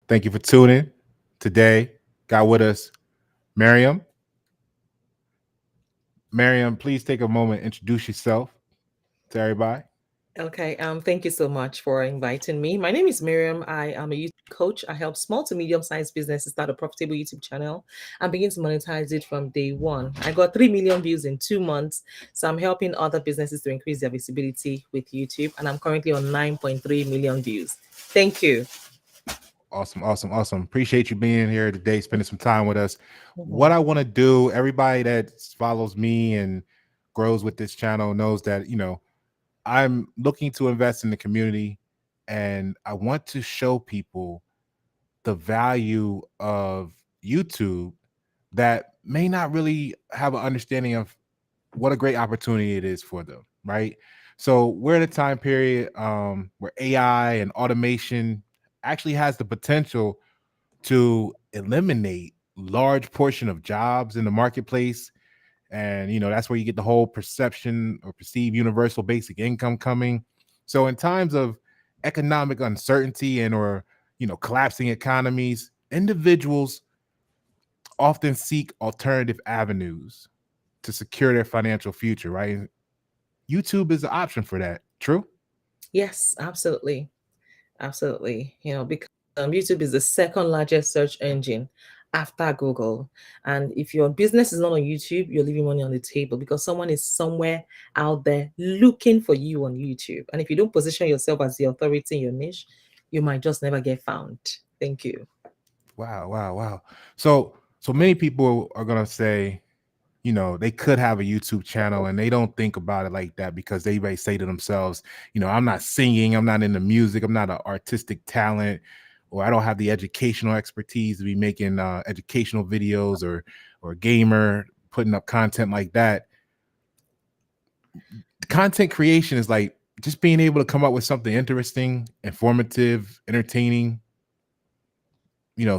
Thank you for tuning today. Got with us Mariam. Mariam, please take a moment, introduce yourself to everybody. Okay, thank you so much for inviting me. My name is Miriam. I am a YouTube coach. I help small to medium-sized businesses start a profitable YouTube channel and begin to monetize it from day one. I got 3 million views in 2 months, so I'm helping other businesses to increase their visibility with YouTube, and I'm currently on 9.3 million views. Thank you. Awesome, awesome, awesome. Appreciate you being here today, spending some time with us. What Mhm. I want to do, everybody that follows me and grows with this channel knows that, I'm looking to invest in the community and I want to show people the value of YouTube that may not really have an understanding of what a great opportunity it is for them, right? So we're in a time period where AI and automation actually has the potential to eliminate large portion of jobs in the marketplace. And that's where you get the whole perception or perceived universal basic income coming. So in times of economic uncertainty and or collapsing economies, individuals often seek alternative avenues to secure their financial future, right? YouTube is an option for that. True? Yes, absolutely. Absolutely. Because YouTube is the second largest search engine after Google. And if your business is not on YouTube, you're leaving money on the table because someone is somewhere out there looking for you on YouTube. And if you don't position yourself as the authority in your niche, you might just never get found. Thank you. Wow, wow, wow. So many people are gonna say, they could have a YouTube channel and they don't think about it like that because they may say to themselves, I'm not singing, I'm not into music, I'm not an artistic talent, or I don't have the educational expertise to be making educational videos or gamer putting up content like that. Content creation is like just being able to come up with something interesting, informative, entertaining,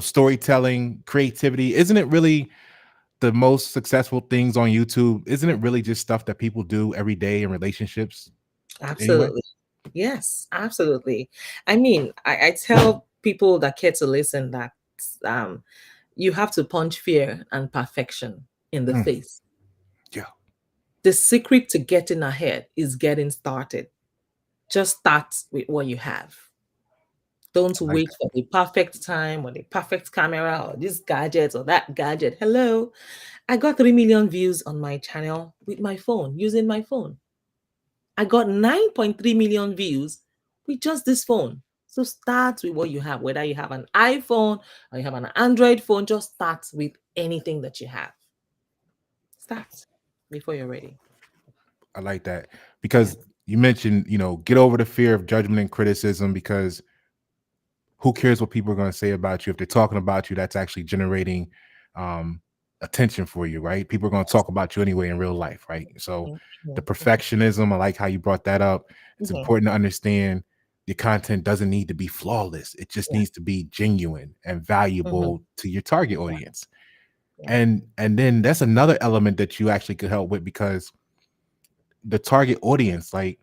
storytelling, creativity. Isn't it really the most successful things on YouTube? Isn't it really just stuff that people do every day in relationships anyway? Absolutely. Yes, absolutely. I mean, I tell people that care to listen that um, you have to punch fear and perfection in the Mm, face. yeah, The secret to getting ahead is getting started. Just start with what you have. Don't I like wait that. for the perfect time or the perfect camera or this gadget or that gadget. Hello, I got 3 million views on my channel with my phone, using my phone. I got 9.3 million views with just this phone. So start with what you have, whether you have an iPhone or you have an Android phone, just start with anything that you have. Start before you're ready. I like that Yeah. because you mentioned, get over the fear of judgment and criticism because who cares what people are going to say about you if they're talking about you? That's actually generating um, attention for you, right? People are going to talk about you anyway in real life, right? So the Mhm, perfectionism, I like how you brought that up. It's mhm, important to understand your content doesn't need to be flawless. It just yeah, needs to be genuine and mhm, valuable to your target yeah, audience. yeah, And then that's another element that you actually could help with because the target audience, like,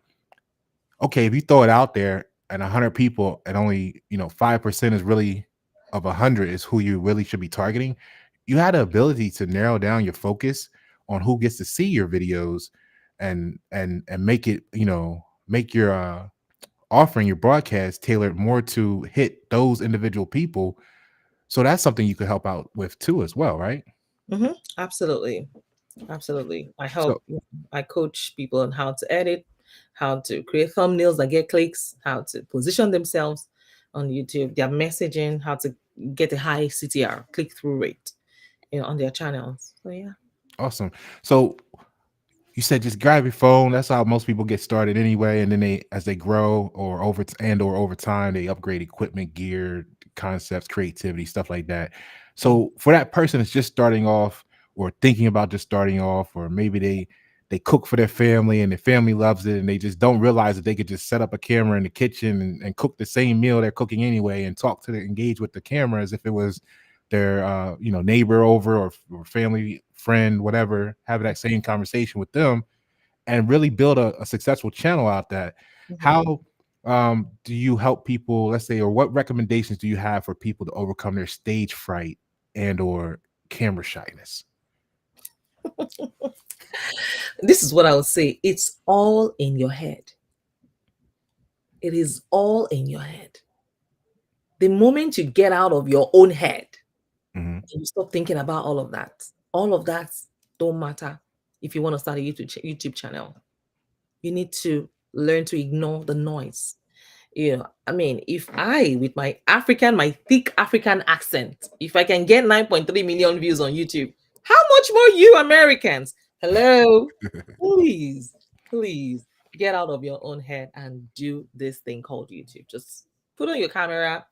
okay, if you throw it out there and 100 people and only 5% is really of 100 is who you really should be targeting, you had the ability to narrow down your focus on who gets to see your videos and make it, make your offering, your broadcast tailored more to hit those individual people. So that's something you could help out with too as well, right? absolutely. Absolutely. So I coach people on how to edit, how to create thumbnails that get clicks, how to position themselves on YouTube, their messaging, how to get a high CTR, click through rate, on their channels. So yeah. awesome. So you said just grab your phone. That's how most people get started anyway. And then they, as they grow or over time, they upgrade equipment, gear, concepts, creativity, stuff like that. Mm, So for that person that's just starting off or thinking about just starting off, or maybe they cook for their family and their family loves it and they just don't realize that they could just set up a camera in the kitchen and cook the same meal they're cooking anyway and engage with the camera as if it was their neighbor over or family friend, whatever, have that same conversation with them and really build a successful channel out that. mhm. How do you help people, let's say, or what recommendations do you have for people to overcome their stage fright and or camera shyness? This is what I would say. It's all in your head. It is all in your head. The moment you get out of your own head, Hmm. you stop thinking about all of that don't matter if you want to start a YouTube channel. You need to learn to ignore the noise. I mean, if I, with my thick African accent, if I can get 9.3 million views on YouTube, how much more you Americans? Hello, please, please get out of your own head and do this thing called YouTube. Just put on your camera,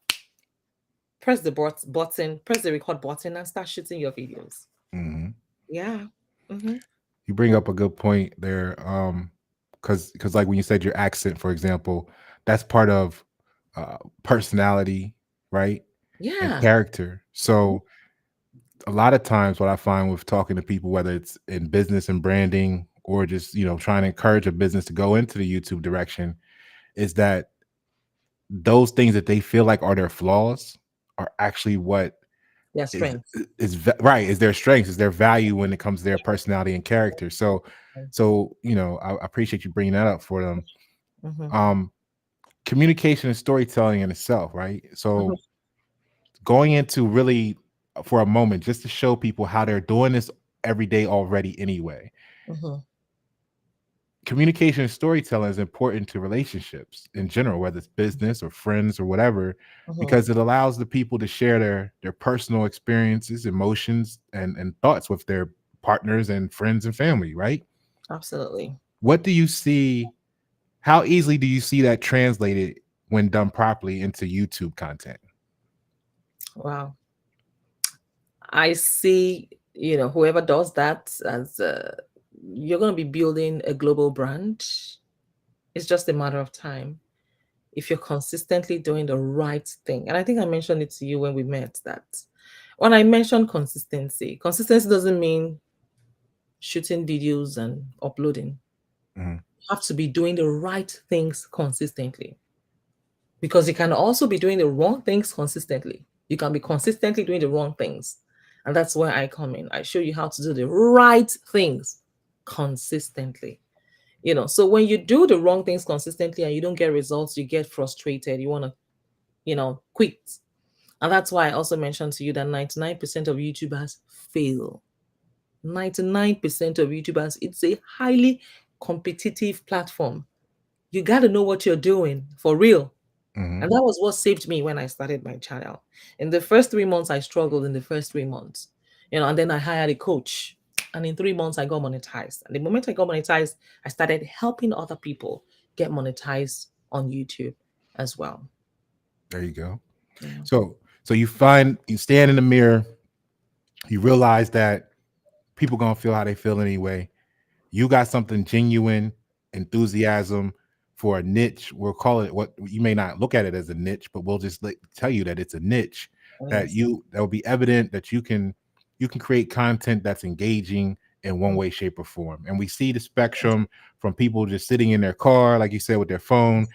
press the button, press the record button, and start shooting your videos. Hmm. Yeah. Hmm. You bring up a good point there, because like when you said your accent, for example, that's part of personality, right, and Yeah. character. Mhm. So a lot of times, what I find with talking to people, whether it's in business and branding or just trying to encourage a business to go into the YouTube direction, is that those things that they feel like are their flaws are actually what Their is strengths. right, is their strengths, is their value when it comes to their personality and character. So I appreciate you bringing that up for them. Mm-hmm. um Communication and storytelling in itself, right? So going into really for a moment, just to show people how they're doing this every day already anyway. Mm-hmm. Communication and storytelling is important to relationships in general, whether it's business or friends or whatever, Mm-hmm. because it allows the people to share their personal experiences, emotions, and thoughts with their partners and friends and family, right? Absolutely. What do you see? How easily do you see that translated when done properly into YouTube content? Wow. I see, whoever does that as you're going to be building a global brand. It's just a matter of time if you're consistently doing the right thing. And I think I mentioned it to you when we met that when I mentioned consistency doesn't mean shooting videos and uploading. Mhm, You have to be doing the right things consistently because you can also be doing the wrong things consistently. You can be consistently doing the wrong things. And that's where I come in. I show you how to do the right things consistently. So when you do the wrong things consistently and you don't get results, you get frustrated, you want to, quit. And that's why I also mentioned to you that 99% of YouTubers fail. 99% of YouTubers, it's a highly competitive platform. You got to know what you're doing for real. mhm. And that was what saved me when I started my channel. In the first 3 months, I struggled in the first 3 months, and then I hired a coach. And in 3 months, I got monetized. And the moment I got monetized, I started helping other people get monetized on YouTube as well. There you go. Yeah. So you stand in the mirror, you realize that people gonna feel how they feel anyway. You got something genuine, enthusiasm for a niche. We'll call it, what you may not look at it as a niche, but we'll just tell you that it's a niche Yes. that will be evident that you can create content that's engaging in one way, shape, or form. And we see the spectrum from people just sitting in their car, like you said, with their phone,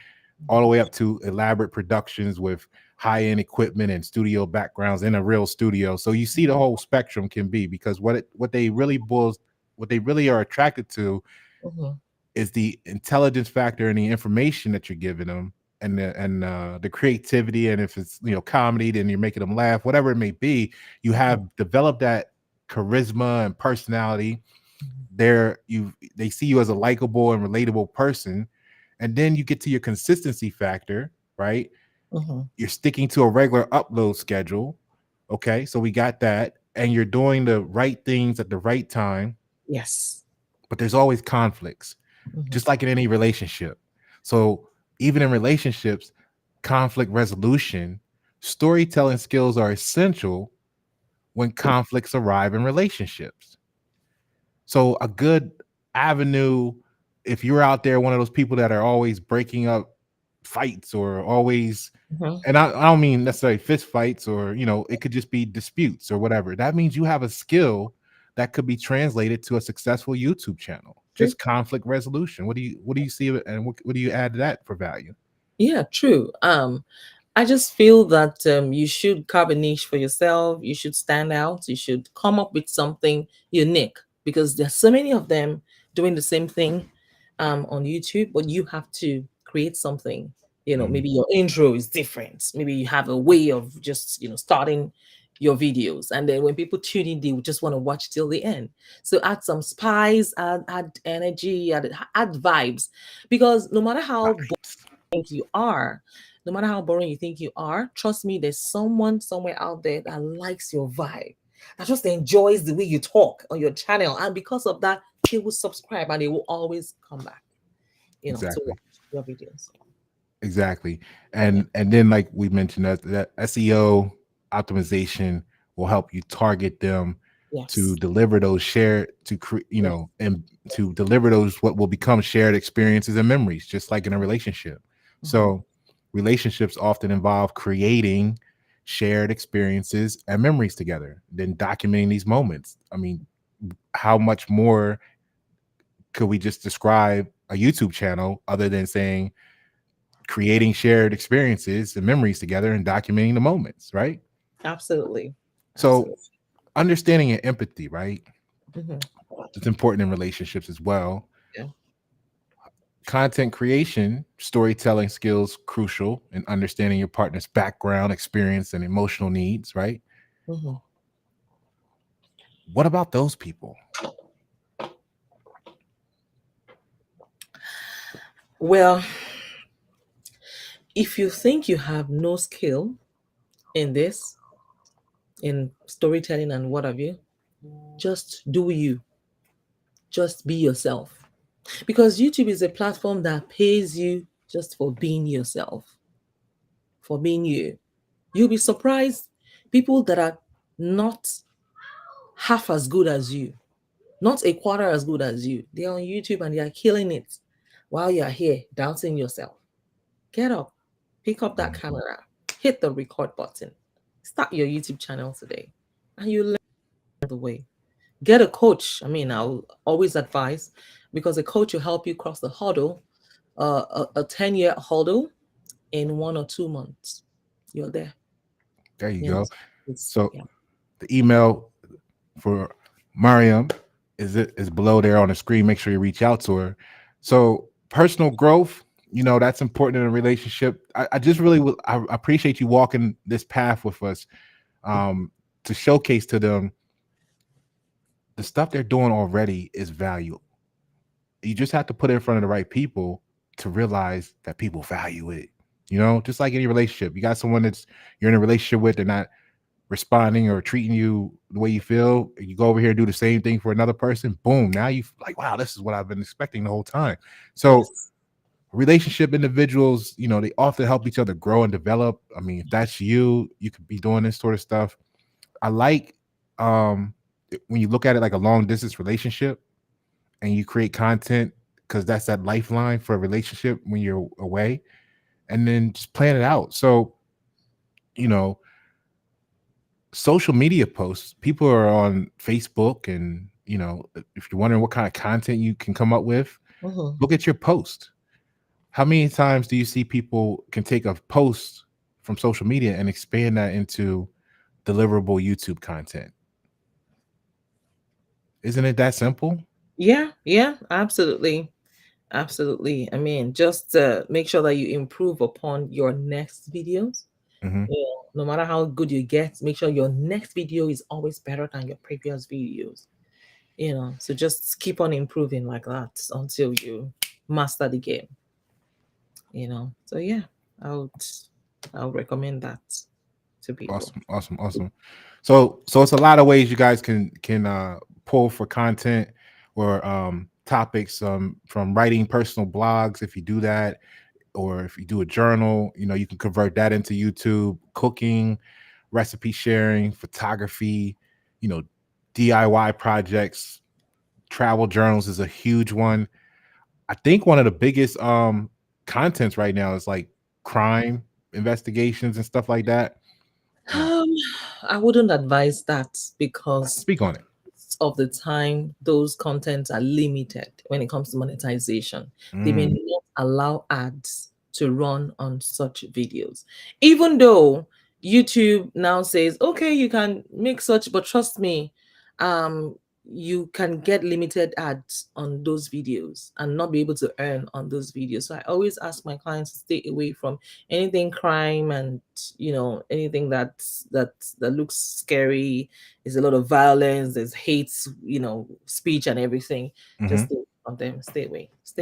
all the way up to elaborate productions with high-end equipment and studio backgrounds in a real studio. So you see the whole spectrum can be, because what they really are attracted to Mhm. is the intelligence factor and the information that you're giving them, and the creativity. And if it's comedy, then you're making them laugh, whatever it may be. You Mhm. have developed that charisma and personality. Mhm. They see you as a likable and relatable person. And then you get to your consistency factor, right? Mhm. You're sticking to a regular upload schedule. Okay, so we got that. And you're doing the right things at the right time. Yes. But there's always conflicts, Mhm. just like in any relationship. So even in relationships, conflict resolution, storytelling skills are essential when conflicts arrive in relationships. So a good avenue, if you're out there, one of those people that are always breaking up fights or always, Mhm. and I don't mean necessarily fist fights, or it could just be disputes or whatever. That means you have a skill that could be translated to a successful YouTube channel. See? Just conflict resolution. What do you see, and what do you add to that for value? Yeah, true. I just feel that you should carve a niche for yourself. You should stand out. You should come up with something unique because there's so many of them doing the same thing on YouTube, but you have to create something. Mhm. Maybe your intro is different. Maybe you have a way of just, starting your videos. And then when people tune in, they will just want to watch till the end. So add some spice, add energy, add vibes. Because no matter how Right. think you are, no matter how boring you think you are, trust me, there's someone somewhere out there that likes your vibe, that just enjoys the way you talk on your channel. And because of that, they will subscribe and they will always come back, to Exactly. watch your videos. Exactly. Yeah. And then like we mentioned that SEO optimization will help you target them to Yes. deliver those shared Yes. and to deliver those what will become shared experiences and memories, just like in a relationship. Mhm. So relationships often involve creating shared experiences and memories together, then documenting these moments. I mean, how much more could we just describe a YouTube channel other than saying creating shared experiences and memories together and documenting the moments, right? Absolutely. So, Absolutely. understanding and empathy, right? Hmm. It's important in relationships as well. Yeah. Content creation, storytelling skills crucial in understanding your partner's background, experience, and emotional needs, right? Hmm. What about those people? Well, if you think you have no skill in this, in storytelling and what have you, just do you. Just be yourself. Because YouTube is a platform that pays you just for being yourself, for being you. You'll be surprised people that are not half as good as you, not a quarter as good as you. They're on YouTube and they are killing it while you're here doubting yourself. Get up, pick up that Mhm. camera, hit the record button, start your YouTube channel today, and you learn the way. Get a coach. I mean, I'll always advise because a coach will help you cross the hurdle, a 10-year hurdle in 1 or 2 months. You're there. There you You know, go. it's, So, yeah. the email for Mariam is below there on the screen. Make sure you reach out to her. So personal growth, that's important in a relationship. I just really I appreciate you walking this path with us um, to showcase to them the stuff they're doing already is valuable. You just have to put it in front of the right people to realize that people value it. Just like any relationship, you got someone that's you're in a relationship with, they're not responding or treating you the way you feel, you go over here and do the same thing for another person, boom, now you like, wow, this is what I've been expecting the whole time. So Yes. relationship individuals, they often help each other grow and develop. I mean, if that's you could be doing this sort of stuff. I like um when you look at it like a long distance relationship and you create content because that's that lifeline for a relationship when you're away, and then just plan it out. So, you know, social media posts, people are on Facebook, and if you're wondering what kind of content you can come up with, Hmm. look at your post. How many times do you see people can take a post from social media and expand that into deliverable YouTube content? Isn't it that simple? Yeah. Yeah. Absolutely. Absolutely. I mean, just make sure that you improve upon your next videos. Hmm. No matter how good you get, make sure your next video is always better than your previous videos. So just keep on improving like that until you master the game. So yeah, I would I would recommend that to people. Awesome, awesome, awesome. So it's a lot of ways you guys can pull for content or topics, from writing personal blogs if you do that, or if you do a journal, you can convert that into YouTube, cooking, recipe sharing, photography, you know, DIY projects, travel journals is a huge one. I think one of the biggest contents right now is like crime investigations and stuff like that. Uh, Um, I wouldn't advise that because Speak on it. of the time those contents are limited when it comes to monetization. They may Mm, not allow ads. to run on such videos. Even though YouTube now says, okay, you can make such, but trust me, um, you can get limited ads on those videos and not be able to earn on those videos. So I always ask my clients to stay away from anything crime and anything that looks scary. There's a lot of violence, there's hate, speech and everything. Just Mhm. stay from them. Stay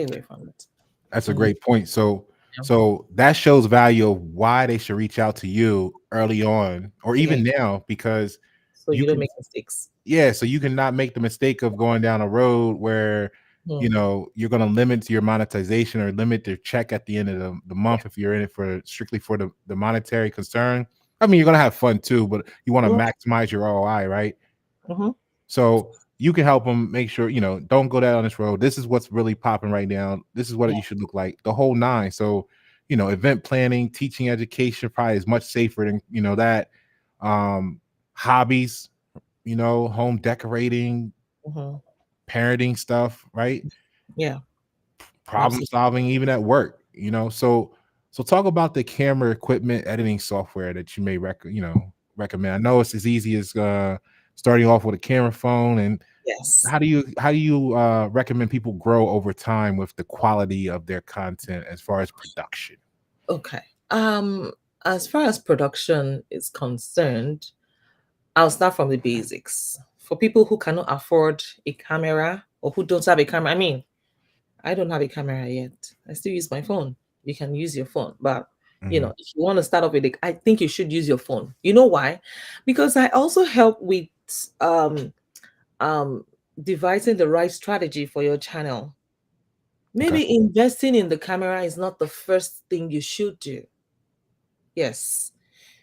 away from it. That's a Mhm. great point. So Yeah. so that shows value of why they should reach out to you early on or Yeah. even now because So you you don't can make mistakes. yeah, so you cannot make the mistake of going down a road where Mhm. you're going to limit your monetization or limit their check at the end of the Yeah. month if you're in it for strictly for the monetary concern. I mean, you're going to have fun too, but you want to Yeah. maximize your ROI, right? Mhm. So you can help them make sure, don't go down this road. This is what's really popping right now. This is what Yeah. you should look like, the whole nine. So, event planning, teaching education probably is much safer than, that. Um, hobbies, home decorating, Mhm. parenting stuff, right? Yeah. Problem Absolutely. solving, even at work, So talk about the camera equipment editing software that you may recommend. I know it's as easy as starting off with a camera phone and Yes. how do you recommend people grow over time with the quality of their content as far as production? Okay. Um, as far as production is concerned, I'll start from the basics. For people who cannot afford a camera or who don't have a camera, I mean, I don't have a camera yet. I still use my phone. You can use your phone, but Mhm. if you want to start off with it, I think you should use your phone. You know why? Because I also help with um um devising the right strategy for your channel. Okay. Maybe investing in the camera is not the first thing you should do. Yes.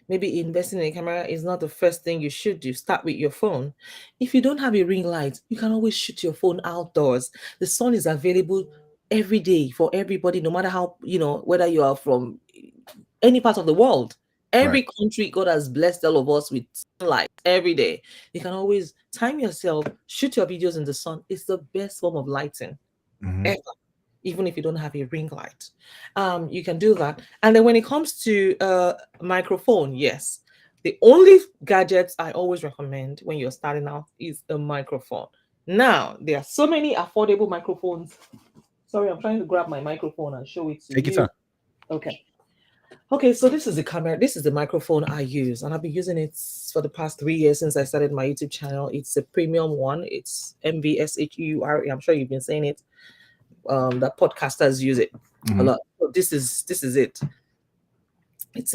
Maybe investing in a camera is not the first thing you should do. Start with your phone. If you don't have a ring light, you can always shoot your phone outdoors. The sun is available every day for everybody, no matter how, whether you are from any part of the world. Right. Every country, God has blessed all of us with sunlight every day. You can always time yourself, shoot your videos in the sun. It's the best form of lighting Mhm. ever, even if you don't have a ring light. You can do that. And then when it comes to microphone, yes, the only gadgets I always recommend when you're starting out is a microphone. Now, there are so many affordable microphones. Sorry, I'm trying to grab my microphone and show it to Take your you. time. Okay. Okay, so this is the camera. This is the microphone I use, and I've been using it for the past 3 years since I started my YouTube channel. It's a premium one. It's MVSHURE. I'm sure you've been saying it. That podcasters use it a Mhm. lot. So this is it. It's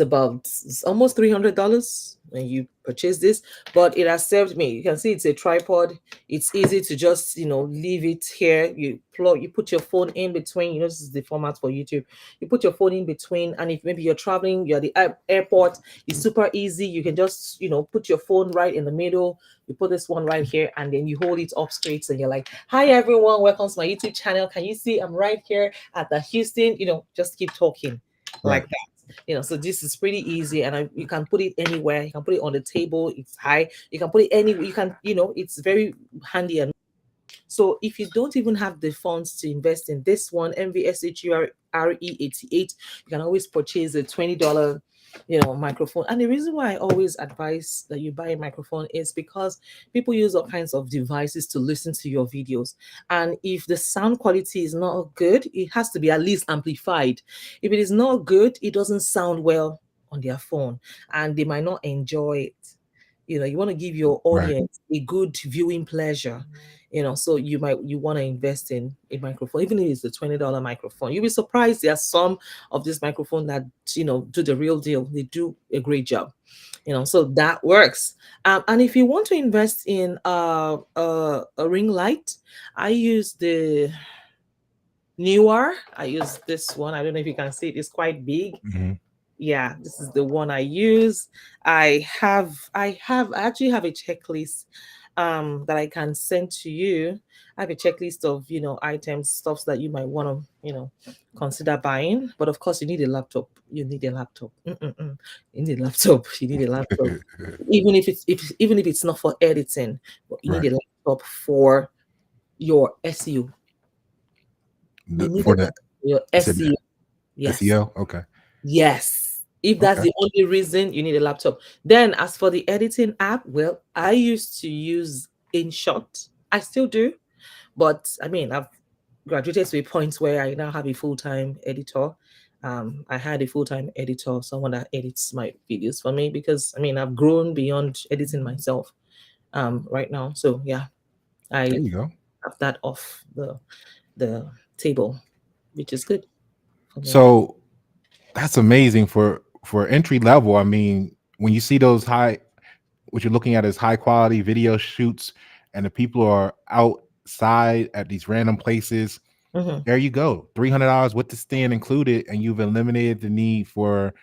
almost $300 when you purchase this, but it has served me. You can see it's a tripod. It's easy to just leave it here. You put your phone in between. This is the format for YouTube. You put your phone in between, and if maybe you're traveling, you're at the airport, it's super easy. You can just put your phone right in the middle. You put this one right here, and then you hold it up straight, and you're like, "Hi everyone, welcome to my YouTube channel. Can you see I'm right here at the Houston?" Just keep talking Right. like that. So this is pretty easy, and you can put it anywhere. You can put it on the table. It's high. You can put it anywhere. You can, it's very handy. And so if you don't even have the funds to invest in this one, MVSHURE88, you can always purchase a $20 microphone. And the reason why I always advise that you buy a microphone is because people use all kinds of devices to listen to your videos. And if the sound quality is not good, it has to be at least amplified. If it is not good, it doesn't sound well on their phone, and they might not enjoy it. You want to give your Right. audience a good viewing pleasure. So you want to invest in a microphone, even if it's a $20 microphone. You'll be surprised there are some of this microphone that do the real deal. They do a great job. So that works. And if you want to invest in a ring light, I use the newer. I use this one. I don't know if you can see it. It's quite big. Mhm. Yeah, this is the one I use. I actually have a checklist that I can send to you. I have a checklist of items, stuffs that you might want to consider buying. But of course, you need a laptop. You need a laptop. Mm-mm-mm. You need a laptop. You need a laptop. Even if it's not for editing, but you need Right. a laptop for your SEO. You need a For the laptop for your you said that SEO. Yes. SEO. Okay. Yes. If that's Okay. the only reason you need a laptop. Then, as for the editing app, well, I used to use InShot. I still do, but I mean, I've graduated to a point where I now have a full time editor. I had a full time editor, someone that edits my videos for me because I mean, I've grown beyond editing myself right now. So, yeah, There I you go. have that off the table, which is good for me. So that's amazing for entry level. I mean, when you see those high, what you're looking at is high quality video shoots, and the people are outside at these random places. Hmm. There you go, $300 with the stand included, and you've eliminated the need for,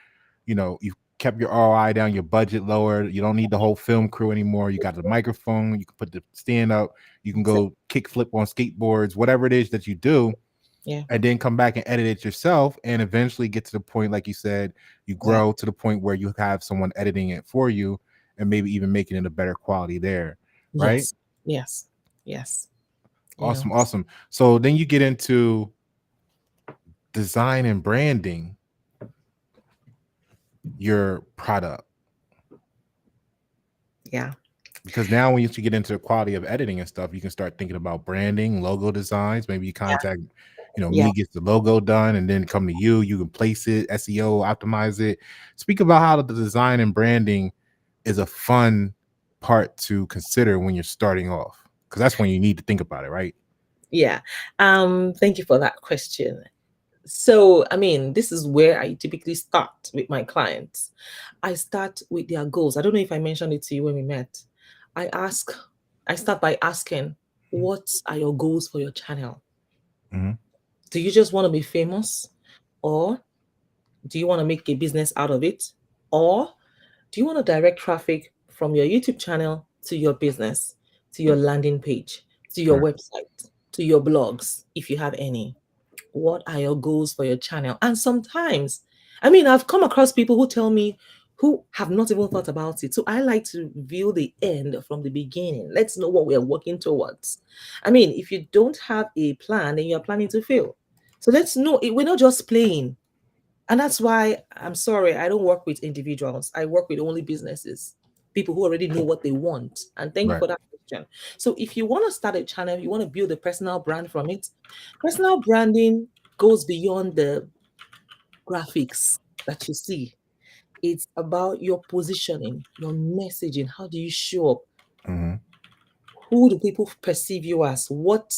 you've kept your ROI down, your budget lower. You don't need the whole film crew anymore. You got the microphone. You can put the stand up. You can go kick flip on skateboards, whatever it is that you do, Yeah, and then come back and edit it yourself, and eventually get to the point, like you said, you yeah. grow to the point where you have someone editing it for you, and maybe even making it a better quality there, right? Yes, yes, yes. You know, Awesome, awesome. So then you get into design and branding your product, yeah, because now when you get into the quality of editing and stuff, you can start thinking about branding, logo designs. Maybe you yeah, contact, yeah, me, gets the logo done, and then come to you. You can place it, SEO, optimize it. Speak about how the design and branding is a fun part to consider when you're starting off, because that's when you need to think about it, right? yeah. Thank you for that question. So, I mean, this is where I typically start with my clients. I start with their goals. I don't know if I mentioned it to you when we met. I ask, I start by asking, what are your goals for your channel? Mhm. Do you just want to be famous? Or do you want to make a business out of it? Or do you want to direct traffic from your YouTube channel to your business, to your landing page, to your Correct. website, to your blogs, if you have any? What are your goals for your channel? And sometimes, I mean, I've come across people who tell me who have not even thought about it. So I like to view the end from the beginning. Let's know what we're working towards. I mean, if you don't have a plan, then you're planning to fail. So let's know we're not just playing. And that's why I'm sorry, I don't work with individuals. I work with only businesses, people who already know what they want. And thank you Right. for that question. So if you want to start a channel, you want to build a personal brand from it, personal branding goes beyond the graphics that you see. It's about your positioning, your messaging. How do you show up? Mhm. Who do people perceive you as? What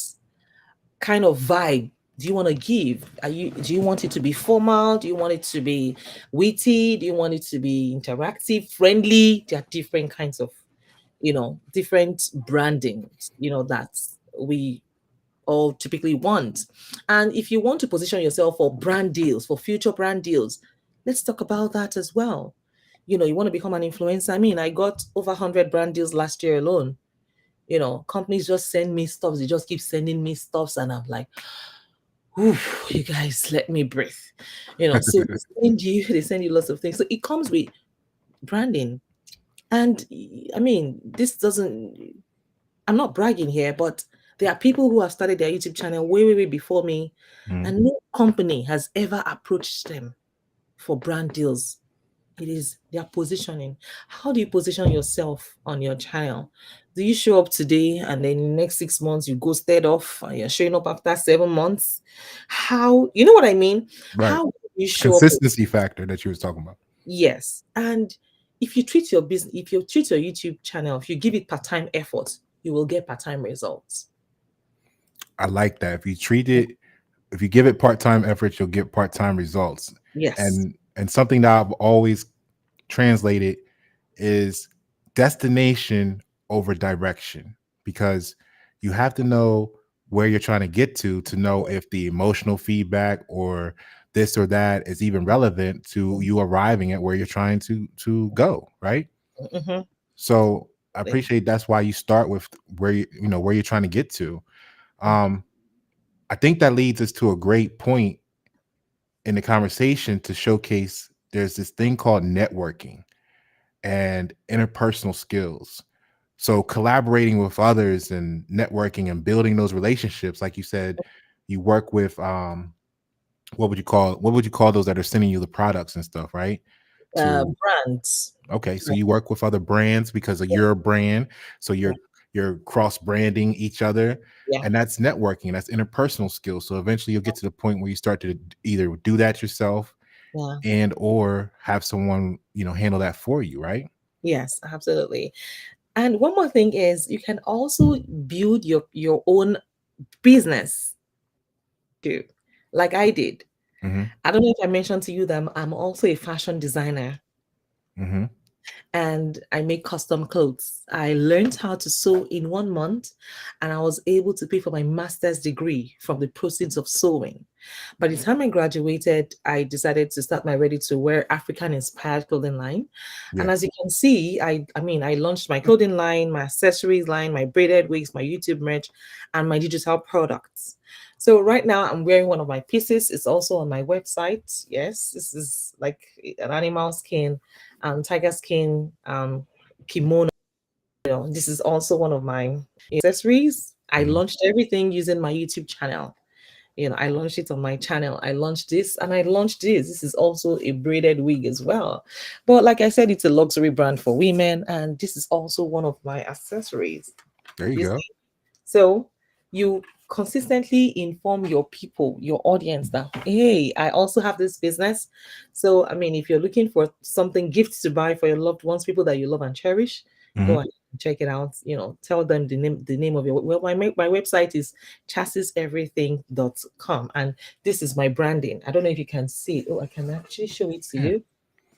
kind of vibe do you want to give? Do you want it to be formal? Do you want it to be witty? Do you want it to be interactive, friendly? There are different kinds of, different brandings, that we all typically want. And if you want to position yourself for brand deals, for future brand deals, let's talk about that as well. You want to become an influencer. I mean, I got over 100 brand deals last year alone. Companies just send me stuff. They just keep sending me stuffs, and I'm like, "Ooh, you guys, let me breathe." So they send you lots of things. So it comes with branding. And I mean, this doesn't, I'm not bragging here, but there are people who have started their YouTube channel way, way, way before me, Mhm. and no company has ever approached them for brand deals. It is their positioning. How do you position yourself on your channel? Do you show up today and then in the next 6 months you go ghosted off and you're showing up after 7 months? How, you know what I mean? Right. How do you show up? Consistency factor that you was talking about. Yes. And if you treat your business, if you treat your YouTube channel, if you give it part-time effort, you will get part-time results. I like that. If you give it part-time effort, you'll get part-time results. Yes. And something that I've always translated is destination over direction, because you have to know where you're trying to get to know if the emotional feedback or this or that is even relevant to you arriving at where you're trying to go, right? Mm-hmm. So I appreciate that's why you start with where you're trying to get to. um I think that leads us to a great point in the conversation to showcase there's this thing called networking and interpersonal skills. So collaborating with others and networking and building those relationships, like you said, you work with what would you call those that are sending you the products and stuff, right? To Brands. Okay, so Right. you work with other brands because of Yeah, your brand, so yeah, you're cross branding each other, yeah, and that's networking, that's interpersonal skills. So eventually you'll get to the point where you start to either do that yourself yeah. and or have someone handle that for you, right? Yes, absolutely. And one more thing is you can also build your own business too, like I did. Hmm. I don't know if I mentioned to you that I'm also a fashion designer. Hmm. And I make custom clothes. I learned how to sew in 1 month, and I was able to pay for my master's degree from the proceeds of sewing. By the time I graduated, I decided to start my ready to wear African inspired clothing line. And Yeah. as you can see, I launched my clothing line, my accessories line, my braided wigs, my YouTube merch, and my digital products. So right now I'm wearing one of my pieces. It's also on my website. Yes, this is like an animal skin, tiger skin kimono. This is also one of my accessories. I Hmm. launched everything using my YouTube channel. I launched it on my channel. I launched this and I launched this. This is also a braided wig as well. But like I said, it's a luxury brand for women, and this is also one of my accessories. There you You go. see? So you consistently inform your people, your audience that, hey, I also have this business. So, I mean, if you're looking for something, gifts to buy for your loved ones, people that you love and cherish, go Hmm. ahead and check it out. Tell them the name of your, well, my website is chassiseverything.com. And this is my branding. I don't know if you can see it. Oh, I can actually show it to Yeah. you.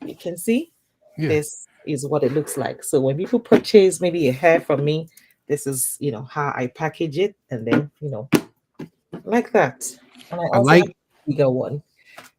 You can see Yeah. this is what it looks like. So when people purchase maybe a hair from me, this is how I package it, and then like that. And I I also have like a bigger one.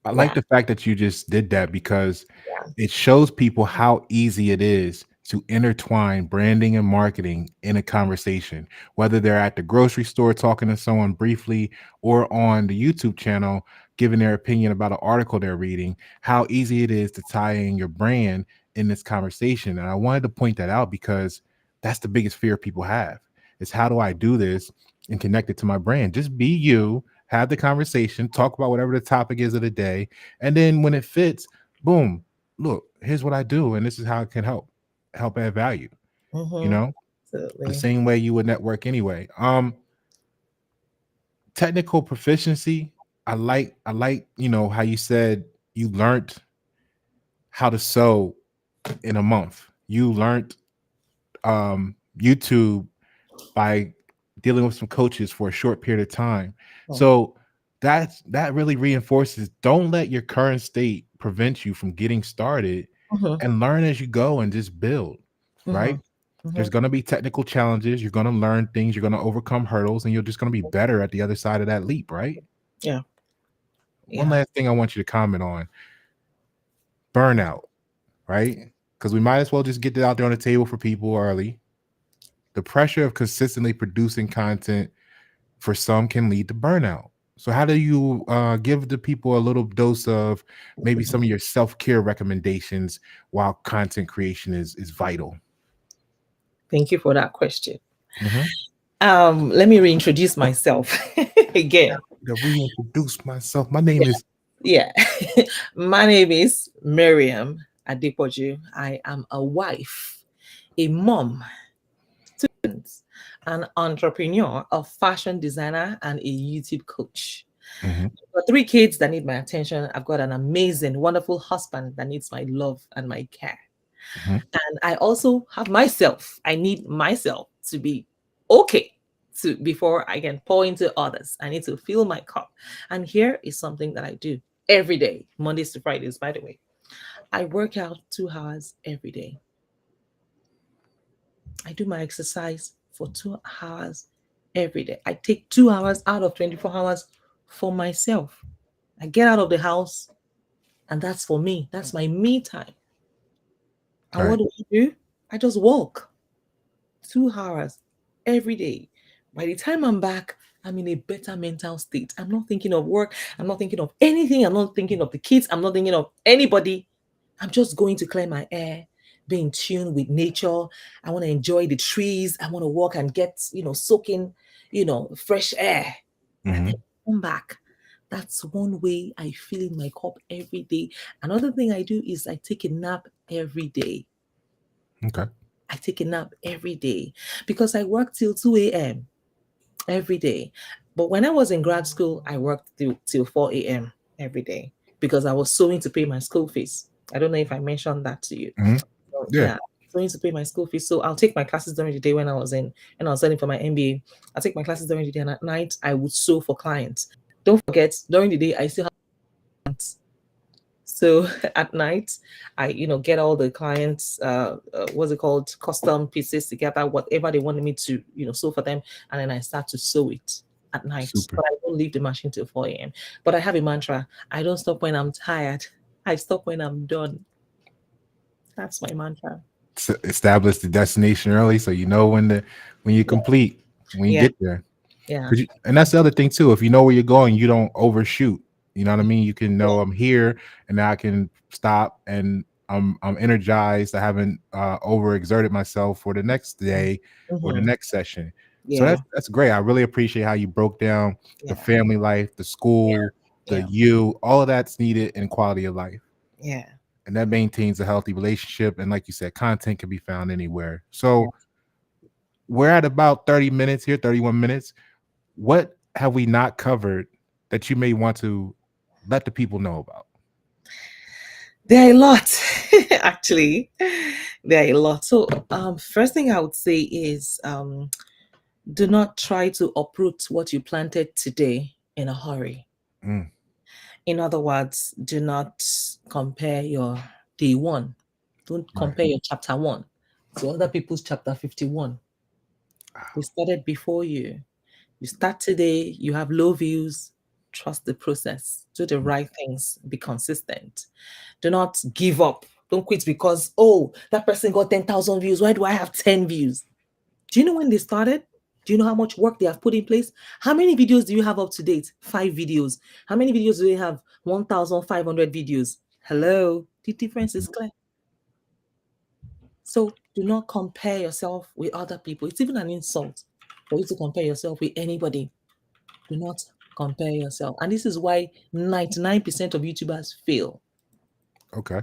I like Yeah. the fact that you just did that because Yeah. it shows people how easy it is to intertwine branding and marketing in a conversation, whether they're at the grocery store talking to someone briefly or on the YouTube channel giving their opinion about an article they're reading, how easy it is to tie in your brand in this conversation. And I wanted to point that out because that's the biggest fear people have is how do I do this and connect it to my brand? Just be you, have the conversation, talk about whatever the topic is of the day, and then when it fits, boom, look, here's what I do, and this is how it can help add value. You Mm-hmm. know, the Absolutely. same way you would network anyway. Technical proficiency. I like how you said you learned how to sew in a month. You learned YouTube by dealing with some coaches for a short period of time. So that really reinforces don't let your current state prevent you from getting started Mm-hmm. and learn as you go and just build, Mm-hmm. right? Mm-hmm. There's going to be technical challenges, you're going to learn things, you're going to overcome hurdles and you're just going to be better at the other side of that leap, right? Yeah. One Yeah. last thing I want you to comment on, burnout, right? Because we might as well just get it out there on the table for people early. The pressure of consistently producing content for some can lead to burnout. So how do you give the people a little dose of maybe some of your self-care recommendations while content creation is vital? Thank you for that question. Mhm. Let me reintroduce myself again. To reintroduce myself, my name Yeah. is Yeah. My name is Mariam Adepoju. I am a wife, a mom, an entrepreneur, a fashion designer, and a YouTube coach. Mhm, I've got 3 kids that need my attention. I've got an amazing, wonderful husband that needs my love and my care. mhm, And I also have myself. I need myself to be okay to before I can pour into others. I need to fill my cup. And here is something that I do every day, Mondays to Fridays, by the way. I work out 2 hours every day. I do my exercise for 2 hours every day. I take 2 hours out of 24 hours for myself. I get out of the house, and that's for me. That's my me time. And right, what do? I just walk 2 hours every day. By the time I'm back, I'm in a better mental state. I'm not thinking of work. I'm not thinking of anything. I'm not thinking of the kids. I'm not thinking of anybody. I'm just going to clear my air, be in tune with nature. I want to enjoy the trees. I want to walk and get, soaking, fresh air. And then mhm, come back. That's one way I fill in my cup every day. Another thing I do is I take a nap every day. Okay. I take a nap every day because I work till 2 a.m. every day. But when I was in grad school, I worked till 4 a.m. every day because I was sewing to pay my school fees. I don't know if I mentioned that to you. Hmm. So, Yeah. yeah, sewing to pay my school fees. So I'll take my classes during the day when I was studying for my MBA. I'll take my classes during the day, and at night I would sew for clients. Don't forget, during the day I still have clients. So at night, I get all the clients, what's it called, custom pieces together, whatever they wanted me to sew for them, and then I start to sew it at night. Super. But I don't leave the machine till 4 a.m. But I have a mantra: I don't stop when I'm tired. I stop when I'm done. That's my mantra. Establish the destination early so you know when you Yeah, complete, when you yeah, get there. yeah, 'Cause and that's the other thing too. If you know where you're going, you don't overshoot. You know what I mean? You can yeah. know I'm here and now I can stop and I'm energized. I haven't overexerted myself for the next day or the Mm-hmm. next session. So Yeah, that's great. I really appreciate how you broke down the yeah, family life, the school, the yeah, you, all of that's needed in quality of life. yeah, And that maintains a healthy relationship. And like you said, content can be found anywhere. yeah. So we're at about 30 minutes here, 31 minutes. What have we not covered that you may want to let the people know about? There are a lot, actually. There are a lot. So, first thing I would say is, do not try to uproot what you planted today in a hurry. Mm, In other words, do not compare your day one. Don't right. compare your chapter one to other people's chapter 51. They started before you. You start today, you have low views. Trust the process. Do the right things. Be consistent. Do not give up. Don't quit because, oh, that person got 10,000 views. Why do I have 10 views? Do you know when they started? Do you know how much work they have put in place? How many videos do you have up to date? 5 videos. How many videos do you have? 1,500 videos. Hello. The difference is clear. So do not compare yourself with other people. It's even an insult for you to compare yourself with anybody. Do not compare yourself. And this is why 99% of YouTubers fail Okay.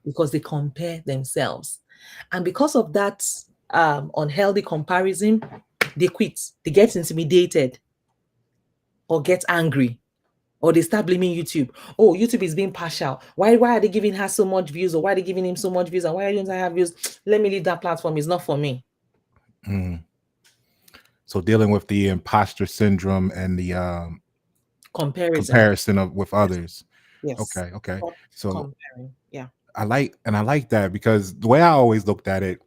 because they compare themselves. And because of that unhealthy comparison, they quit, they get intimidated or get angry or they start blaming YouTube. Oh, YouTube is being partial. Why are they giving her so much views or why are they giving him so much views and why don't I have views? Let me leave that platform. It's not for me. Mm. So dealing with the imposter syndrome and the Comparison. comparison of with Yes. others. Yes. Okay. Okay. Stop So comparing. Yeah. I like that because the way I always looked at it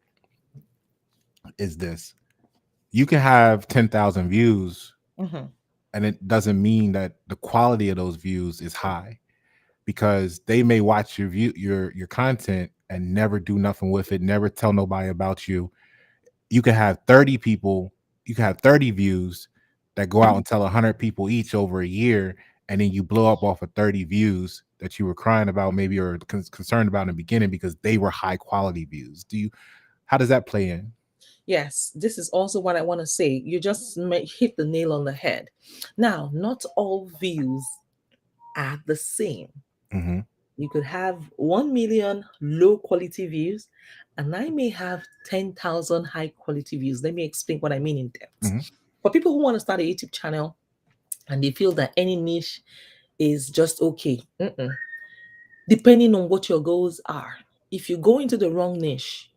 is this: you can have 10,000 views, Mm-hmm. and it doesn't mean that the quality of those views is high because they may watch your content and never do nothing with it, never tell nobody about you. You can have 30 people, you can have 30 views that go out and tell 100 people each over a year, and then you blow up off of 30 views that you were crying about maybe or concerned about in the beginning because they were high quality views. Do you How does that play in? Yes, this is also what I want to say. You just hit the nail on the head. Now, not all views are the same. Hmm. You could have 1 million low quality views, and I may have 10,000 high quality views. Let me explain what I mean in depth. Hmm. For people who want to start a YouTube channel and they feel that any niche is just okay, depending on what your goals are. If you go into the wrong niche,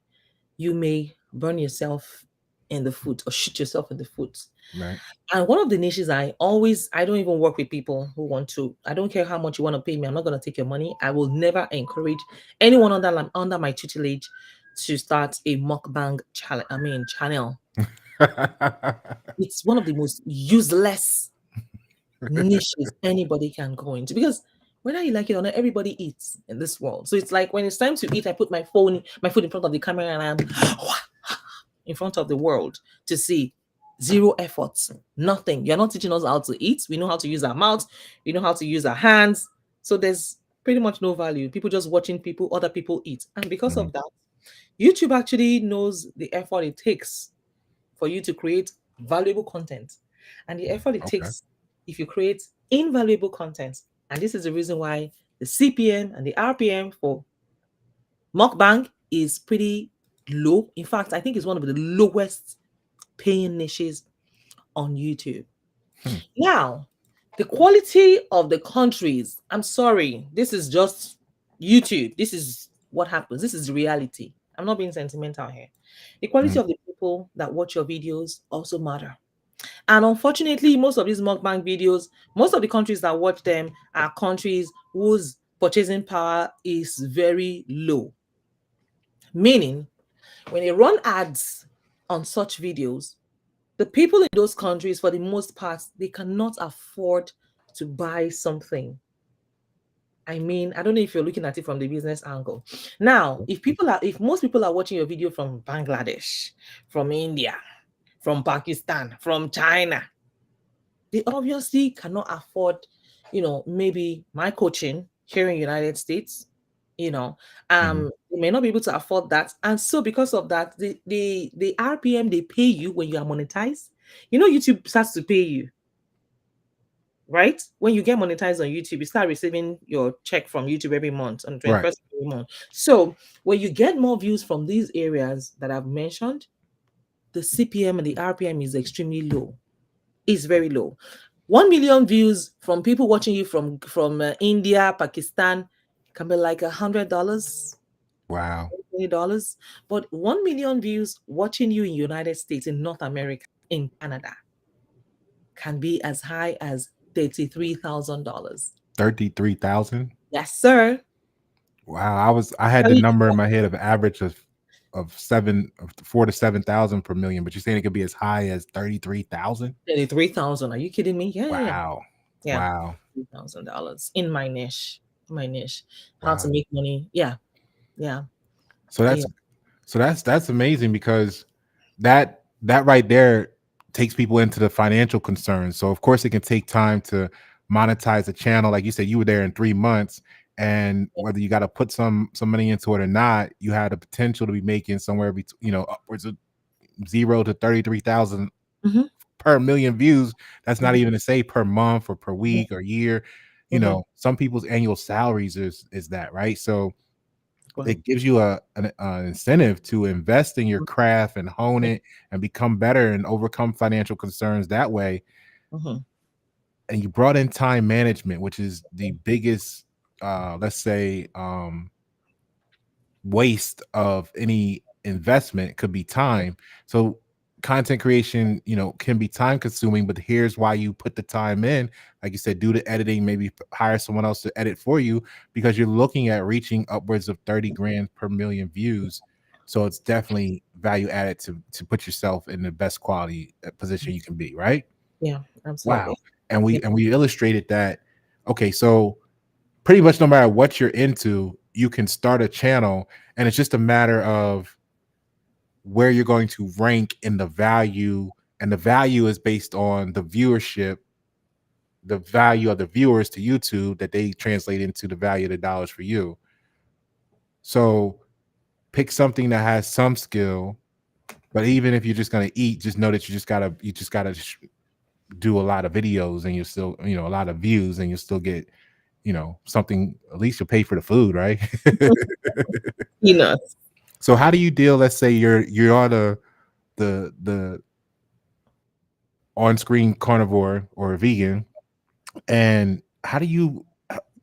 you may burn yourself in the foot or shoot yourself in the foot. Right. And one of the niches I don't even work with people who want to, I don't care how much you want to pay me. I'm not going to take your money. I will never encourage anyone under my tutelage to start a mukbang channel. It's one of the most useless niches anybody can go into because whether you like it or not, everybody eats in this world. So it's like when it's time to eat, I put my food in front of the camera, and I'm in front of the world to see. Zero efforts, nothing. You're not teaching us how to eat. We know how to use our mouths, we know how to use our hands. So there's pretty much no value. People just watching other people eat. And because Mhm. of that, YouTube actually knows the effort it takes for you to create valuable content and the effort it Okay. takes if you create invaluable content. And this is the reason why the CPM and the RPM for mukbang is pretty low. In fact, I think it's one of the lowest paying niches on YouTube. Hmm. Now, the quality of the countries, I'm sorry, this is just YouTube. This is what happens. This is the reality. I'm not being sentimental here. The quality Mhm. of the people that watch your videos also matter. And unfortunately, most of these mukbang videos, most of the countries that watch them are countries whose purchasing power is very low. Meaning, when they run ads on such videos, the people in those countries, for the most part, they cannot afford to buy something. I mean, I don't know if you're looking at it from the business angle. Now, if most people are watching your video from Bangladesh, from India, from Pakistan, from China, they obviously cannot afford, maybe my coaching here in the United States, you know, Mhm. they may not be able to afford that. And so because of that, the RPM they pay you when you are monetized, YouTube starts to pay you, right? When you get monetized on YouTube, you start receiving your check from YouTube every month on the Right. 21st of every month. So when you get more views from these areas that I've mentioned, the CPM and the RPM is extremely low. It's very low. 1 million views from people watching you from India, Pakistan can be like $100, Wow. $20. But 1 million views watching you in United States, in North America, in Canada can be as high as $33,000. 33,000. Yes, sir. Wow. I had Tell the you number in my head of average of 4 to 7,000 per million, but you're saying it could be as high as 33,000? 33,000. Are you kidding me? Yeah, yeah, yeah. Wow. Yeah. Wow. $3,000 in my niche. My niche. How to Wow. make money. Yeah. Yeah. So Yeah. that's amazing because that right there takes people into the financial concerns. So of course it can take time to monetize a channel. Like you said, you were there in 3 months, and whether you got to put some money into it or not, you had the potential to be making somewhere between upwards of 0 to 33,000 Mhm, per million views. That's not mhm, even to say per month or per mhm, week or year. mhm. Some people's annual salaries is that, right? So Wow. it gives you an incentive to invest in your craft and hone Mhm, it and become better and overcome financial concerns that way. mhm, And you brought in time management, which is the biggest, let's say, waste of any investment could be time. So content creation, can be time consuming, but here's why you put the time in. Like you said, do the editing, maybe hire someone else to edit for you, because you're looking at reaching upwards of 30 grand per million views. So it's definitely value added to put yourself in the best quality position you can be, right? yeah, Wow. absolutely. And Yeah. we illustrated that. Okay, so pretty much no matter what you're into, you can start a channel, and it's just a matter of where you're going to rank in the value, and the value is based on the viewership, the value of the viewers to YouTube that they translate into the value of the dollars for you. So pick something that has some skill, but even if you're just going to eat, just know that you just gotta do a lot of videos, and you'll still, a lot of views, and you'll still get, something. At least you'll pay for the food, right? Peanuts. So how do you deal? Let's say you're on the on-screen carnivore or a vegan, and how do you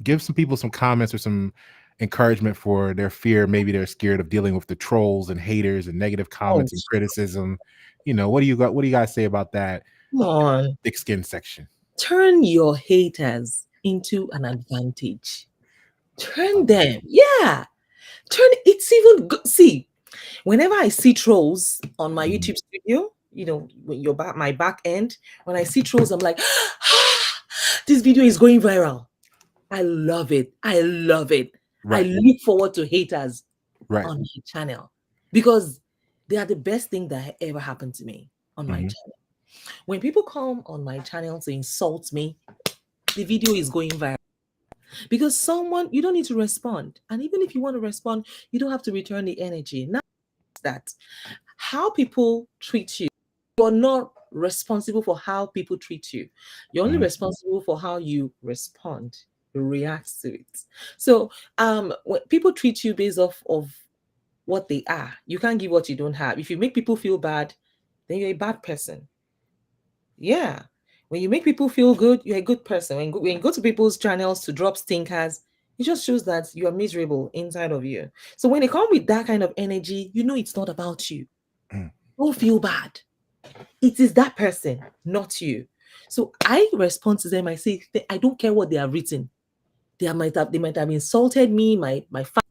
give some people some comments or some encouragement for their fear? Maybe they're scared of dealing with the trolls and haters and negative Oh, comments and criticism. What do you guys say about that come on. thick skin section? Turn your haters into an advantage. Turn Love it. them. Yeah. It's even good. See, whenever I see trolls on my Mhm. YouTube studio, when my back end, when I see trolls, I'm like, this video is going viral. I love it. I love it. I Right, look forward to haters right. on my channel because they are the best thing that ever happened to me on my Mhm. channel. When people come on my channel to insult me, the video is going viral because someone you don't need to respond. And even if you want to respond, you don't have to return the energy. Now that how people treat you, you're not responsible for how people treat you. You're only Mhm. responsible for how you respond, you react to it. So when people treat you based off of what they are, you can't give what you don't have. If you make people feel bad, then you're a bad person. Yeah. When you make people feel good, you're a good person. When you go to people's channels to drop stinkers, it just shows that you are miserable inside of you. So when they come with that kind of energy, you know it's not about you. Mm. Don't feel bad. It is that person, not you. So I respond to them. I say, I don't care what they have written. They might have insulted me, my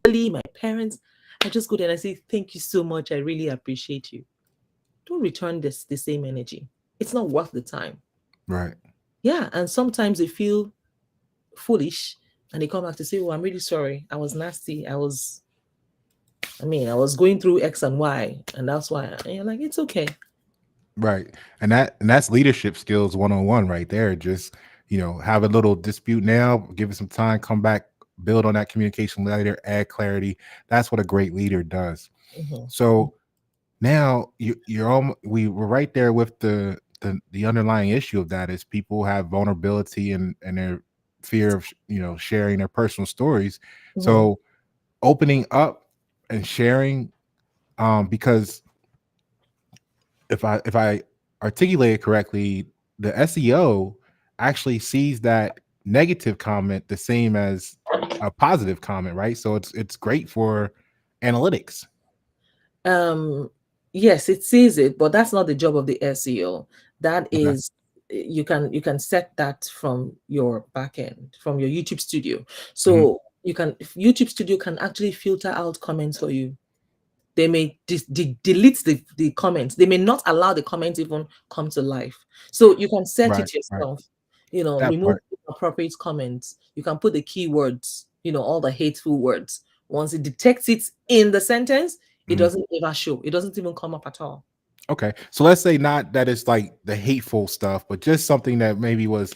family, my parents. I just go there and I say, thank you so much. I really appreciate you. Don't return the same energy. It's not worth the time. Right. Yeah. And sometimes they feel foolish and they come back to say, oh, I'm really sorry. I was nasty. I was going through X and Y. And that's why. And you're like, it's okay. Right. And that's leadership skills 101 right there. Just, have a little dispute now, give it some time, come back, build on that communication later, add clarity. That's what a great leader does. Mhm. So now we're right there with the underlying issue of that is people have vulnerability and their fear of sharing their personal stories. Mhm. So opening up and sharing, because if I articulate it correctly, the SEO actually sees that negative comment the same as a positive comment, right? So it's great for analytics. Um, yes, it says it, but that's not the job of the SEO. That Okay. is, you can set that from your backend, from your YouTube studio. Mhm. So YouTube studio can actually filter out comments for you. They may delete the comments. They may not allow the comments even come to life. So you can set Right, it right. yourself. That Remove part. appropriate comments. You can put the keywords, all the hateful words. Once it detects it in the sentence, it Mhm. doesn't ever show. It doesn't even come up at all. Okay. So let's say not that it's like the hateful stuff, but just something that maybe was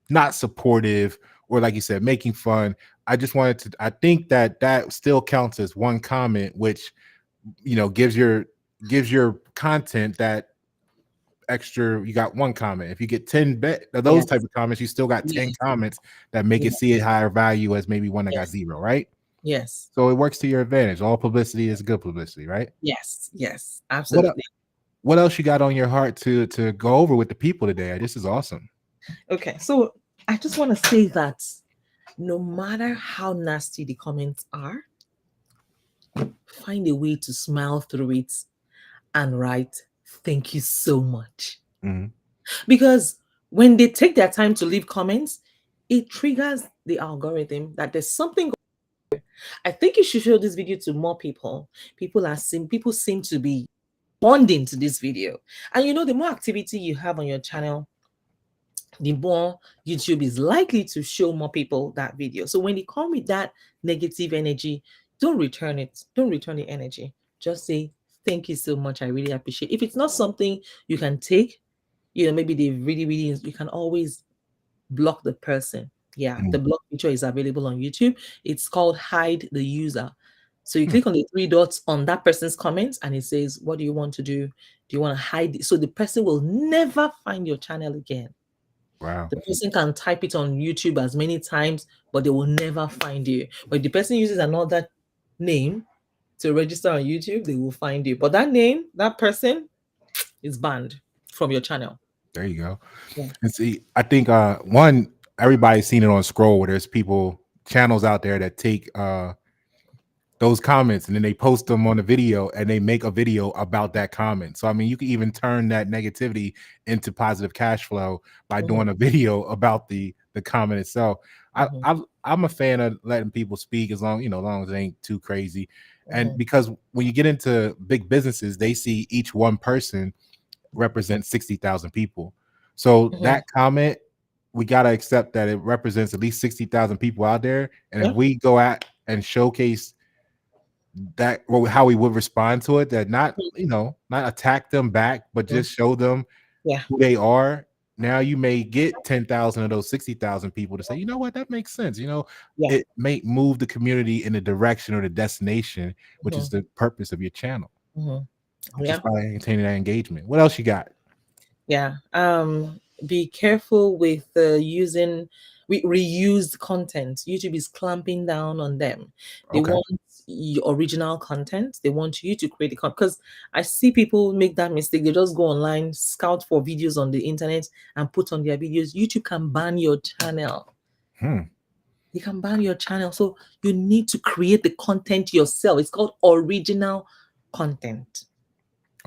not supportive or like you said, making fun. I think that still counts as one comment, which gives your content that extra. You got one comment. If you get 10 those type Yes, of comments, you still got 10 yes, comments that make it see yes, it higher value as maybe one that got yes, zero, right? yes, So it works to your advantage. All publicity is good publicity, right? yes, yes, What el- absolutely. what else you got on your heart to go over with the people today? This is awesome. Okay, so I just want to say that no matter how nasty the comments are, find a way to smile through it and write, thank you so much. Mhm. Because when they take their time to leave comments, it triggers the algorithm that there's something. I think you should show this video to more people. People seem to be bonding to this video. And the more activity you have on your channel, the more YouTube is likely to show more people that video. So when they come with that negative energy, don't return it. Don't return the energy. Just say, thank you so much. I really appreciate it. If it's not something you can take, maybe they really, really, you can always block the person. Yeah, the Mm. block feature is available on YouTube. It's called hide the user. So you Mm. click on the three dots on that person's comments and it says, what do you want to do? Do you want to hide it? So the person will never find your channel again. Wow. The person can type it on YouTube as many times, but they will never find you. But if the person uses another name to register on YouTube, they will find you. But that name, that person is banned from your channel. There you go. Yeah. And see, I think one, everybody's seen it on scroll where there's people channels out there that take those comments and then they post them on a video and they make a video about that comment. So I mean, you can even turn that negativity into positive cash flow by Mhm, doing a video about the comment itself. I, mhm, I I'm a fan of letting people speak as long as it ain't too crazy. And mhm, because when you get into big businesses, they see each one person represents 60,000 people. So mhm. that comment, we got to accept that it represents at least 60,000 people out there. And if Yeah. we go at and showcase that, well, how we would respond to it, that not attack them back, but Mhm. just show them Yeah. who they are. Now you may get 10,000 of those 60,000 people to say, you know what, that makes sense. Yeah. It may move the community in the direction or the destination, which is Mhm, the purpose of your channel, mhm. just Yeah. by maintaining that engagement. What else you got? Yeah. Be careful with using reused content. YouTube is clamping down on them. They Okay. want your original content. They want you to create the content, because I see people make that mistake. They just go online, scout for videos on the internet, and put on their videos. YouTube can ban your channel. Hmm. They can ban your channel. So you need to create the content yourself. It's called original content.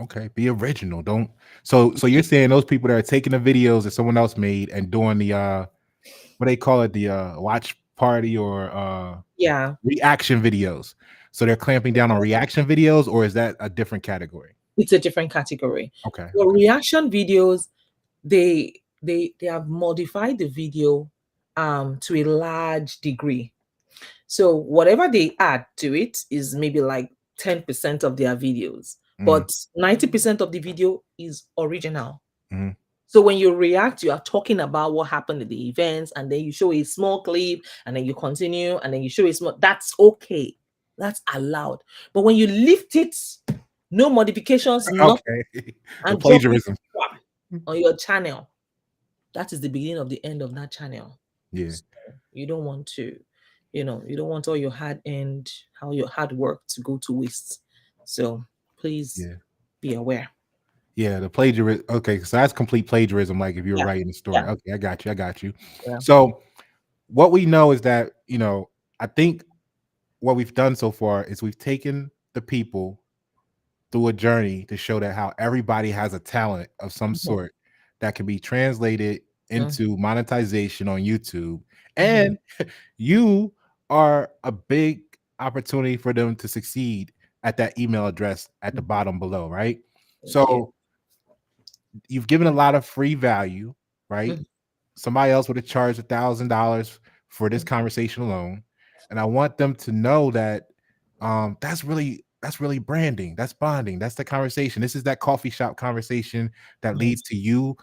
Okay. Be original. Don't. So you're saying those people that are taking the videos that someone else made and doing the what they call it, the watch party or Yeah. reaction videos. So they're clamping down on reaction videos, or is that a different category? It's a different category. Okay. For Okay. reaction videos, they have modified the video to a large degree. So whatever they add to it is maybe like 10% of their videos, Mm, but 90% of the video is original. mhm. So when you react, you are talking about what happened at the events, and then you show a small clip, and then you continue, and then you show a small. That's okay. That's allowed. But when you lift it, no modifications, nothing, Okay. The and drop it plagiarism. on your channel, that is the beginning of the end of that channel. Yeah. So you don't want to, you don't want all your hard earned, how your hard work to go to waste. So please Yeah. be aware. Yeah, the plagiarism. Okay, so that's complete plagiarism. Like if you were Yeah, writing the story. yeah, Okay, I got you. I got you. yeah. So what we know is that I think what we've done so far is we've taken the people through a journey to show that how everybody has a talent of some Mhm, sort that can be translated mhm, into monetization on YouTube, mhm, and you are a big opportunity for them to succeed at that email address at the mhm. bottom below, right? Thank you. So you've given a lot of free value, right? Mhm, Somebody else would have charged $1,000 for this mhm, conversation alone, and I want them to know that that's really branding, that's bonding, that's the conversation. This is that coffee shop conversation that mhm. leads to you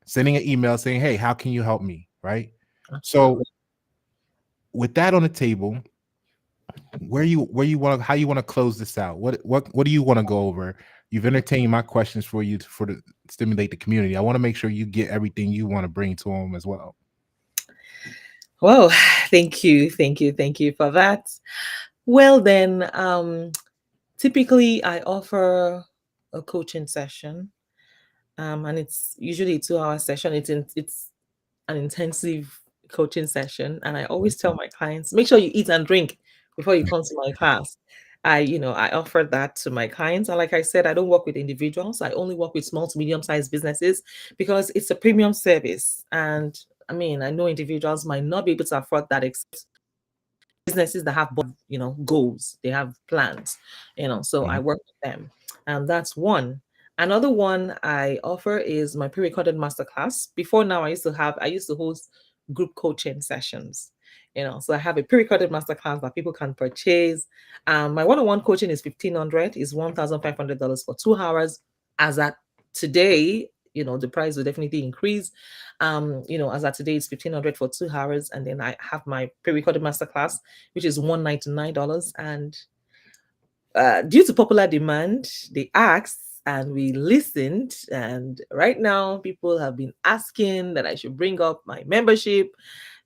sending an email saying, "Hey, how can you help me?" Right? So Absolutely. with that on the table, where you want to how you want to close this out? What do you want to go over? You've entertained my questions for you for to stimulate the community. I want to make sure you get everything you want to bring to them as well. Well, thank you for that. Well, then, typically I offer a coaching session, and it's usually a 2 hour session. It's an intensive coaching session, and I always tell my clients, make sure you eat and drink before you come to my class. I offer that to my clients, and like I said, I don't work with individuals. I only work with small to medium sized businesses because it's a premium service. And I mean, I know individuals might not be able to afford that, except businesses that have goals, they have plans, so I Mhm. work with them. That's one. Another one I offer is my pre-recorded masterclass. Before now, I used to host group coaching sessions, so I have a pre-recorded masterclass that people can purchase. My one-on-one coaching is 1500, is $1,500 for 2 hours. As at today, the price will definitely increase. As at today, it's 1500 for 2 hours, and then I have my pre-recorded masterclass, which is $199. And due to popular demand, they asked and we listened. And right now, people have been asking that I should bring up my membership,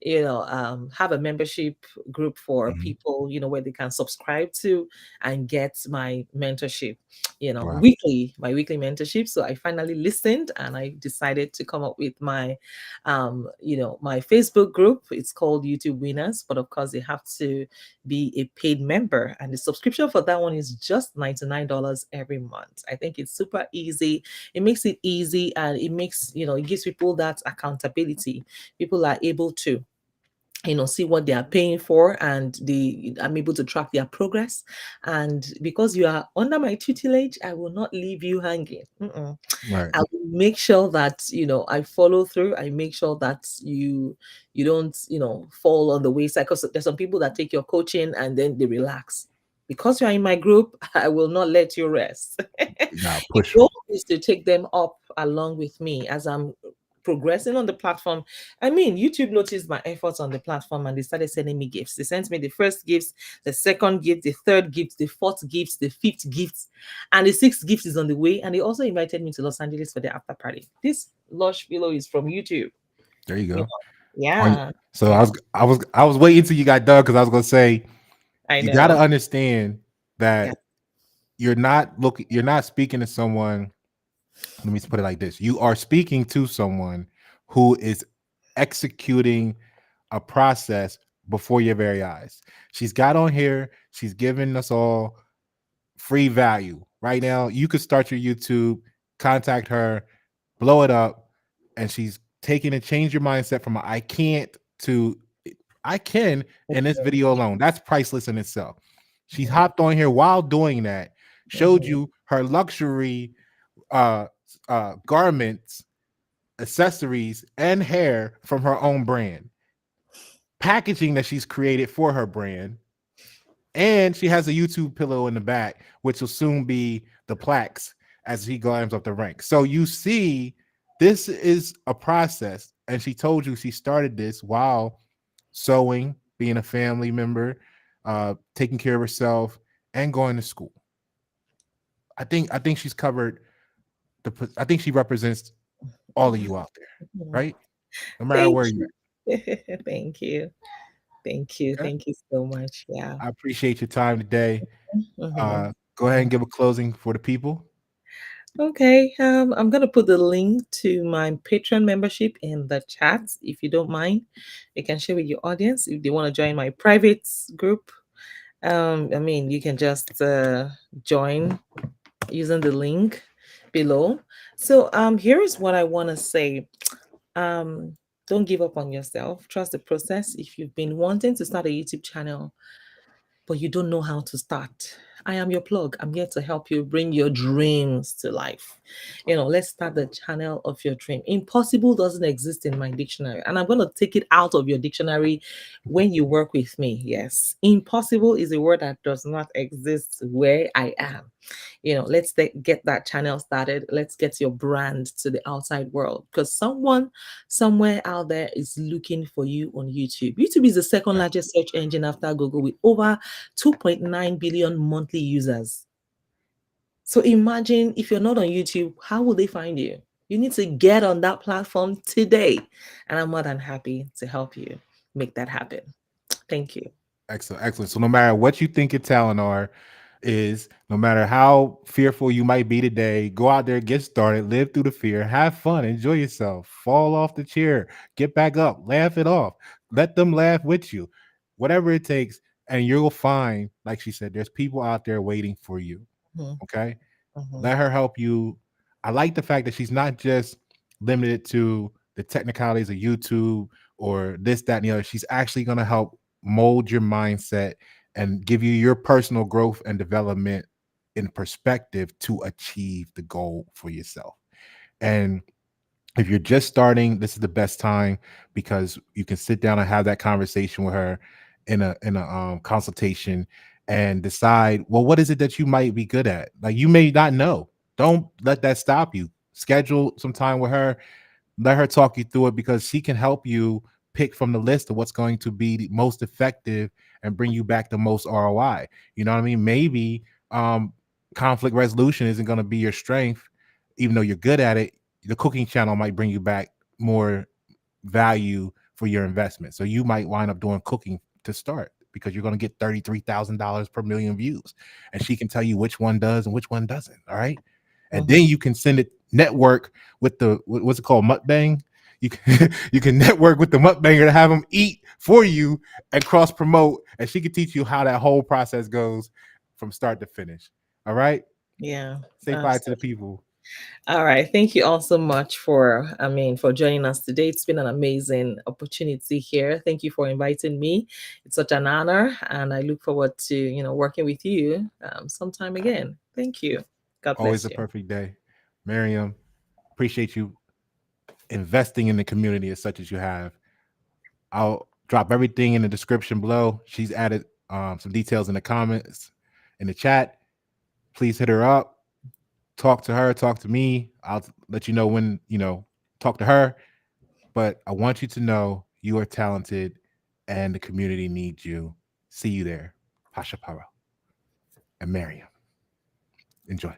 have a membership group for Mhm. people, where they can subscribe to and get my mentorship, Wow. weekly, my weekly mentorship. So I finally listened and I decided to come up with my Facebook group. It's called YouTube Winners, but of course, they have to be a paid member. And the subscription for that one is just $99 every month. I think it's super easy. It makes it easy, and it gives people that accountability. People are able to see what they are paying for, and I'm able to track their progress. And because you are under my tutelage, I will not leave you hanging. Right. I will make sure that I follow through. I make sure that you don't fall on the wayside, because there's some people that take your coaching and then they relax. Because you are in my group, I will not let you rest. You gotta The push them. goal is to take them up along with me as I'm progressing on the platform. I mean, YouTube noticed my efforts on the platform and they started sending me gifts. They sent me the first gifts, the second gift, the third gift, the fourth gift, the fifth gift, and the sixth gift is on the way. And they also invited me to Los Angeles for the after party. This lush pillow is from YouTube. There you You go. know, On yeah, so you know, I was waiting till you got done because I was gonna say I you got to know. understand Yeah. that you're not speaking to someone. Let me put it like this: you are speaking to someone who is executing a process before your very eyes. She's got on here. She's giving us all free value right now. You could start your YouTube, contact her, blow it up, and she's taking and change your mindset from I can't to I can in this video alone. That's priceless in itself. She Mhm, hopped on here while doing that, showed mhm, you her luxury uh garments, accessories, and hair from her own brand, packaging that she's created for her brand. And she has a YouTube pillow in the back, which will soon be the plaques as he climbs up the ranks. So you see, this is a process. And she told you she started this while sewing, being a family member, taking care of herself, and going to school. I think she's covered I think she represents all of you out there, mhm. right? No matter Thank where you're you. Thank you. Thank you. at. Okay. Thank you so much. Yeah. I appreciate your time today. Mhm, Go ahead and mhm. give a closing for the people. Okay. I'm gonna put the link to my Patreon membership in the chat if you don't mind. You can share with your audience if they want to join my private group. I mean, you can just join using the link below. So here is what I want to say. Um, don't give up on yourself. Trust the process. If you've been wanting to start a YouTube channel, but you don't know how to start, I am your plug. I'm here to help you bring your dreams to life. Let's start the channel of your dream. Impossible doesn't exist in my dictionary, and I'm going to take it out of your dictionary when you work with me. Yes, impossible is a word that does not exist where I am. Let's get that channel started. Let's get your brand to the outside world because someone somewhere out there is looking for you on YouTube. YouTube is the second largest search engine after Google with over 2.9 billion monthly users. So imagine if you're not on YouTube, how will they find you? You need to get on that platform today. And I'm more than happy to help you make that happen. Thank you. Excellent, excellent. So no matter what you think your talent are, is no matter how fearful you might be today, go out there, get started, live through the fear, have fun, enjoy yourself, fall off the chair, get back up, laugh it off, let them laugh with you, whatever it takes, and you'll find, like she said, there's people out there waiting for you. Mhm, Okay. mhm, Let her help you. I like the fact that she's not just limited to the technicalities of YouTube or this, that, and the other. She's actually going to help mold your mindset and give you your personal growth and development in perspective to achieve the goal for yourself. And if you're just starting, this is the best time because you can sit down and have that conversation with her in a consultation and decide, well, what is it that you might be good at? Like you may not know. Don't let that stop you. Schedule some time with her, let her talk you through it because she can help you pick from the list of what's going to be the most effective and bring you back the most ROI. You know what I mean? Maybe conflict resolution isn't going to be your strength, even though you're good at it. The cooking channel might bring you back more value for your investment. So you might wind up doing cooking to start because you're going to get $33,000 per million views. And she can tell you which one does and which one doesn't. All right. And then mhm. you can send it network with the what's it called, mukbang. You can you can network with the mukbanger to have them eat for you and cross promote, and she can teach you how that whole process goes from start to finish. All right, Yeah, say bye to the absolutely. people. All right. Thank you all so much for joining us today. It's been an amazing opportunity here. Thank you for inviting me. It's such an honor, and I look forward to, working with you sometime again. Thank you. God Always bless a you. perfect day, Mariam. Appreciate you investing in the community as such as you have. I'll drop everything in the description below. She's added some details in the comments in the chat. Please hit her up, talk to her, talk to me. I'll let you know when, talk to her. but I want you to know you are talented and the community needs you. See you there. Pasha, Paroh, and Mariam. Enjoy.